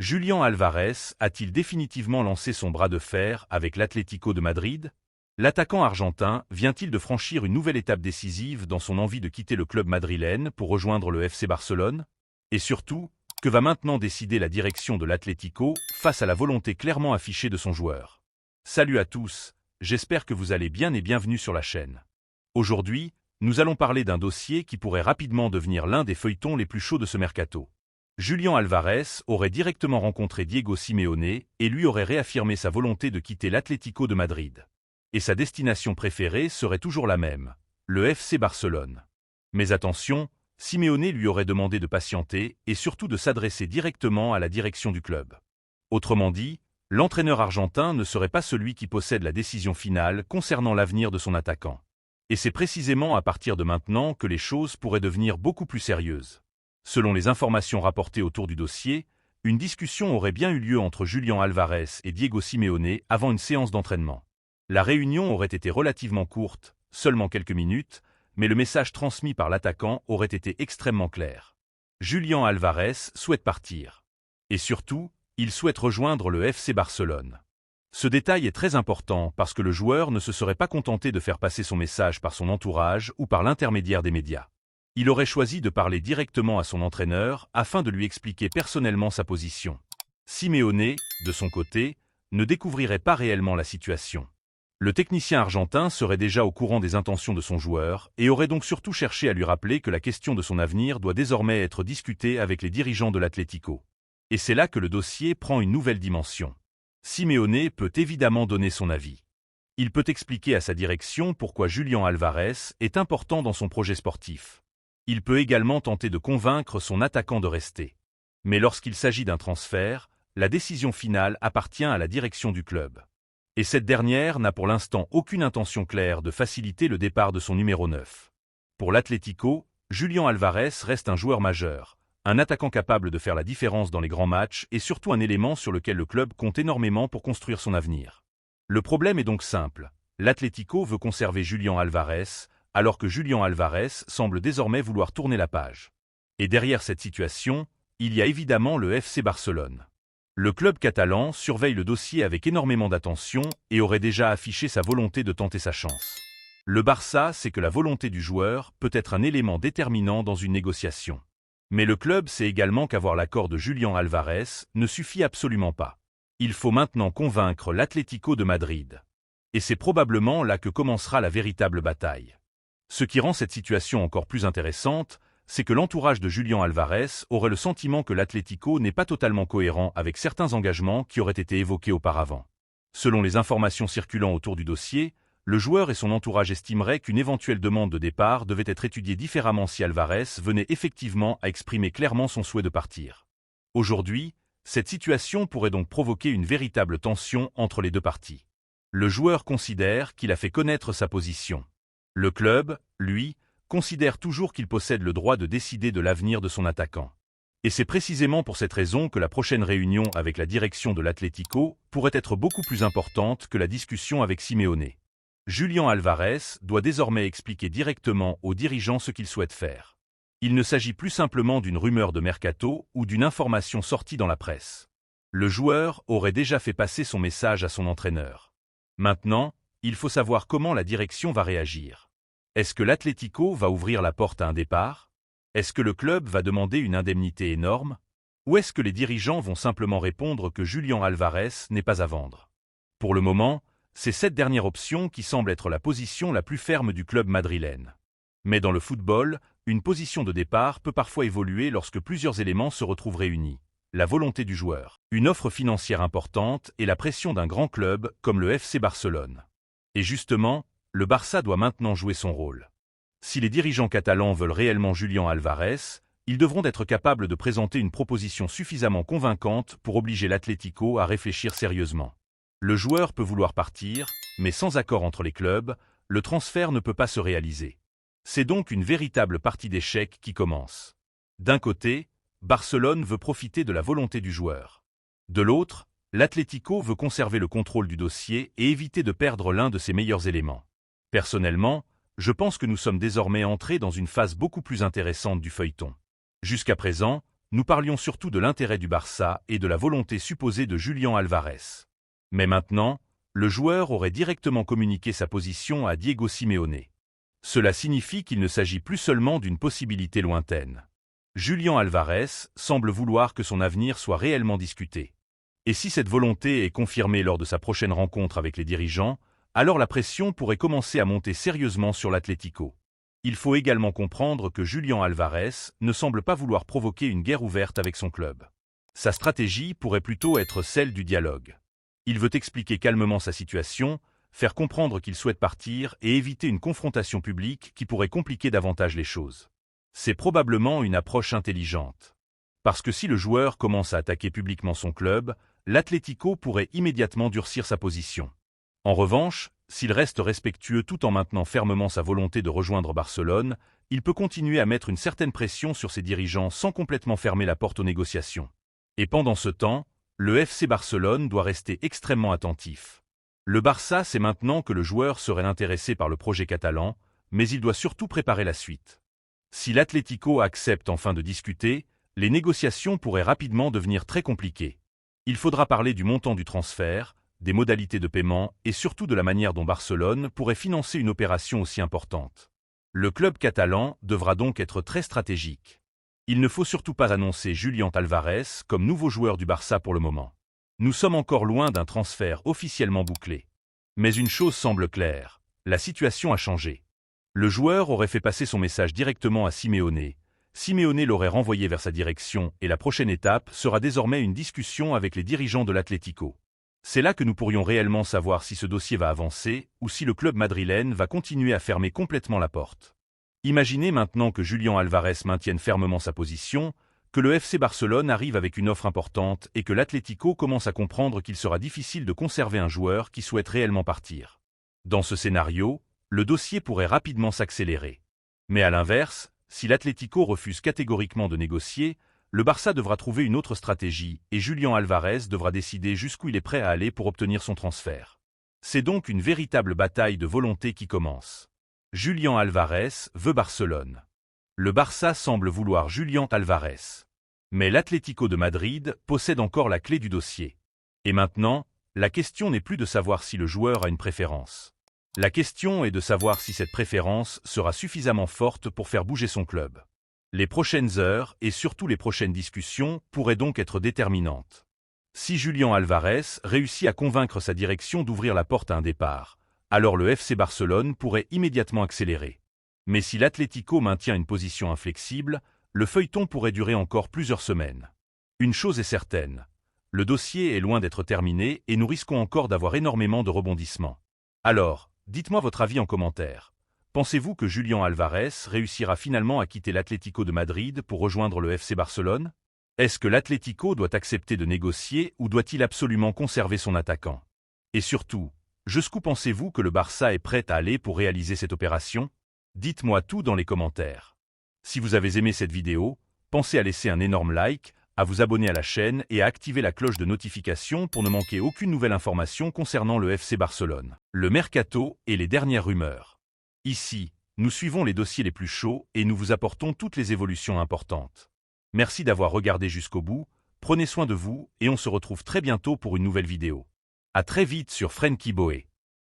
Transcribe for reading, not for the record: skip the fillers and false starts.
Julián Álvarez a-t-il définitivement lancé son bras de fer avec l'Atlético de Madrid? L'attaquant argentin vient-il de franchir une nouvelle étape décisive dans son envie de quitter le club madrilène pour rejoindre le FC Barcelone? Et surtout, que va maintenant décider la direction de l'Atlético face à la volonté clairement affichée de son joueur? Salut à tous, j'espère que vous allez bien et bienvenue sur la chaîne. Aujourd'hui, nous allons parler d'un dossier qui pourrait rapidement devenir l'un des feuilletons les plus chauds de ce mercato. Julián Álvarez aurait directement rencontré Diego Simeone et lui aurait réaffirmé sa volonté de quitter l'Atlético de Madrid. Et sa destination préférée serait toujours la même, le FC Barcelone. Mais attention, Simeone lui aurait demandé de patienter et surtout de s'adresser directement à la direction du club. Autrement dit, l'entraîneur argentin ne serait pas celui qui possède la décision finale concernant l'avenir de son attaquant. Et c'est précisément à partir de maintenant que les choses pourraient devenir beaucoup plus sérieuses. Selon les informations rapportées autour du dossier, une discussion aurait bien eu lieu entre Julián Álvarez et Diego Simeone avant une séance d'entraînement. La réunion aurait été relativement courte, seulement quelques minutes, mais le message transmis par l'attaquant aurait été extrêmement clair. Julián Álvarez souhaite partir. Et surtout, il souhaite rejoindre le FC Barcelone. Ce détail est très important parce que le joueur ne se serait pas contenté de faire passer son message par son entourage ou par l'intermédiaire des médias. Il aurait choisi de parler directement à son entraîneur afin de lui expliquer personnellement sa position. Simeone, de son côté, ne découvrirait pas réellement la situation. Le technicien argentin serait déjà au courant des intentions de son joueur et aurait donc surtout cherché à lui rappeler que la question de son avenir doit désormais être discutée avec les dirigeants de l'Atlético. Et c'est là que le dossier prend une nouvelle dimension. Simeone peut évidemment donner son avis. Il peut expliquer à sa direction pourquoi Julián Álvarez est important dans son projet sportif. Il peut également tenter de convaincre son attaquant de rester. Mais lorsqu'il s'agit d'un transfert, la décision finale appartient à la direction du club. Et cette dernière n'a pour l'instant aucune intention claire de faciliter le départ de son numéro 9. Pour l'Atlético, Julián Álvarez reste un joueur majeur, un attaquant capable de faire la différence dans les grands matchs et surtout un élément sur lequel le club compte énormément pour construire son avenir. Le problème est donc simple, l'Atlético veut conserver Julián Álvarez, alors que Julián Álvarez semble désormais vouloir tourner la page. Et derrière cette situation, il y a évidemment le FC Barcelone. Le club catalan surveille le dossier avec énormément d'attention et aurait déjà affiché sa volonté de tenter sa chance. Le Barça sait que la volonté du joueur peut être un élément déterminant dans une négociation. Mais le club sait également qu'avoir l'accord de Julián Álvarez ne suffit absolument pas. Il faut maintenant convaincre l'Atlético de Madrid. Et c'est probablement là que commencera la véritable bataille. Ce qui rend cette situation encore plus intéressante, c'est que l'entourage de Julián Álvarez aurait le sentiment que l'Atlético n'est pas totalement cohérent avec certains engagements qui auraient été évoqués auparavant. Selon les informations circulant autour du dossier, le joueur et son entourage estimeraient qu'une éventuelle demande de départ devait être étudiée différemment si Álvarez venait effectivement à exprimer clairement son souhait de partir. Aujourd'hui, cette situation pourrait donc provoquer une véritable tension entre les deux parties. Le joueur considère qu'il a fait connaître sa position. Le club, lui, considère toujours qu'il possède le droit de décider de l'avenir de son attaquant. Et c'est précisément pour cette raison que la prochaine réunion avec la direction de l'Atlético pourrait être beaucoup plus importante que la discussion avec Simeone. Julián Álvarez doit désormais expliquer directement aux dirigeants ce qu'il souhaite faire. Il ne s'agit plus simplement d'une rumeur de mercato ou d'une information sortie dans la presse. Le joueur aurait déjà fait passer son message à son entraîneur. Maintenant, il faut savoir comment la direction va réagir. Est-ce que l'Atlético va ouvrir la porte à un départ? Est-ce que le club va demander une indemnité énorme? Ou est-ce que les dirigeants vont simplement répondre que Julián Álvarez n'est pas à vendre? Pour le moment, c'est cette dernière option qui semble être la position la plus ferme du club madrilène. Mais dans le football, une position de départ peut parfois évoluer lorsque plusieurs éléments se retrouvent réunis. La volonté du joueur, une offre financière importante et la pression d'un grand club comme le FC Barcelone. Et justement, le Barça doit maintenant jouer son rôle. Si les dirigeants catalans veulent réellement Julián Álvarez, ils devront être capables de présenter une proposition suffisamment convaincante pour obliger l'Atlético à réfléchir sérieusement. Le joueur peut vouloir partir, mais sans accord entre les clubs, le transfert ne peut pas se réaliser. C'est donc une véritable partie d'échecs qui commence. D'un côté, Barcelone veut profiter de la volonté du joueur. De l'autre, l'Atlético veut conserver le contrôle du dossier et éviter de perdre l'un de ses meilleurs éléments. Personnellement, je pense que nous sommes désormais entrés dans une phase beaucoup plus intéressante du feuilleton. Jusqu'à présent, nous parlions surtout de l'intérêt du Barça et de la volonté supposée de Julián Álvarez. Mais maintenant, le joueur aurait directement communiqué sa position à Diego Simeone. Cela signifie qu'il ne s'agit plus seulement d'une possibilité lointaine. Julián Álvarez semble vouloir que son avenir soit réellement discuté. Et si cette volonté est confirmée lors de sa prochaine rencontre avec les dirigeants, alors la pression pourrait commencer à monter sérieusement sur l'Atlético. Il faut également comprendre que Julián Álvarez ne semble pas vouloir provoquer une guerre ouverte avec son club. Sa stratégie pourrait plutôt être celle du dialogue. Il veut expliquer calmement sa situation, faire comprendre qu'il souhaite partir et éviter une confrontation publique qui pourrait compliquer davantage les choses. C'est probablement une approche intelligente. Parce que si le joueur commence à attaquer publiquement son club, l'Atlético pourrait immédiatement durcir sa position. En revanche, s'il reste respectueux tout en maintenant fermement sa volonté de rejoindre Barcelone, il peut continuer à mettre une certaine pression sur ses dirigeants sans complètement fermer la porte aux négociations. Et pendant ce temps, le FC Barcelone doit rester extrêmement attentif. Le Barça sait maintenant que le joueur serait intéressé par le projet catalan, mais il doit surtout préparer la suite. Si l'Atlético accepte enfin de discuter, les négociations pourraient rapidement devenir très compliquées. Il faudra parler du montant du transfert, des modalités de paiement et surtout de la manière dont Barcelone pourrait financer une opération aussi importante. Le club catalan devra donc être très stratégique. Il ne faut surtout pas annoncer Julián Álvarez comme nouveau joueur du Barça pour le moment. Nous sommes encore loin d'un transfert officiellement bouclé. Mais une chose semble claire, la situation a changé. Le joueur aurait fait passer son message directement à Simeone. Simeone l'aurait renvoyé vers sa direction et la prochaine étape sera désormais une discussion avec les dirigeants de l'Atlético. C'est là que nous pourrions réellement savoir si ce dossier va avancer ou si le club madrilène va continuer à fermer complètement la porte. Imaginez maintenant que Julián Álvarez maintienne fermement sa position, que le FC Barcelone arrive avec une offre importante et que l'Atlético commence à comprendre qu'il sera difficile de conserver un joueur qui souhaite réellement partir. Dans ce scénario, le dossier pourrait rapidement s'accélérer. Mais à l'inverse, si l'Atlético refuse catégoriquement de négocier, le Barça devra trouver une autre stratégie et Julián Álvarez devra décider jusqu'où il est prêt à aller pour obtenir son transfert. C'est donc une véritable bataille de volonté qui commence. Julián Álvarez veut Barcelone. Le Barça semble vouloir Julián Álvarez. Mais l'Atlético de Madrid possède encore la clé du dossier. Et maintenant, la question n'est plus de savoir si le joueur a une préférence. La question est de savoir si cette préférence sera suffisamment forte pour faire bouger son club. Les prochaines heures et surtout les prochaines discussions pourraient donc être déterminantes. Si Julián Álvarez réussit à convaincre sa direction d'ouvrir la porte à un départ, alors le FC Barcelone pourrait immédiatement accélérer. Mais si l'Atlético maintient une position inflexible, le feuilleton pourrait durer encore plusieurs semaines. Une chose est certaine, le dossier est loin d'être terminé et nous risquons encore d'avoir énormément de rebondissements. Alors, dites-moi votre avis en commentaire. Pensez-vous que Julián Álvarez réussira finalement à quitter l'Atlético de Madrid pour rejoindre le FC Barcelone? Est-ce que l'Atlético doit accepter de négocier ou doit-il absolument conserver son attaquant? Et surtout, jusqu'où pensez-vous que le Barça est prêt à aller pour réaliser cette opération? Dites-moi tout dans les commentaires. Si vous avez aimé cette vidéo, pensez à laisser un énorme like, à vous abonner à la chaîne et à activer la cloche de notification pour ne manquer aucune nouvelle information concernant le FC Barcelone, le mercato et les dernières rumeurs. Ici, nous suivons les dossiers les plus chauds et nous vous apportons toutes les évolutions importantes. Merci d'avoir regardé jusqu'au bout, prenez soin de vous et on se retrouve très bientôt pour une nouvelle vidéo. À très vite sur Frenkie Boé.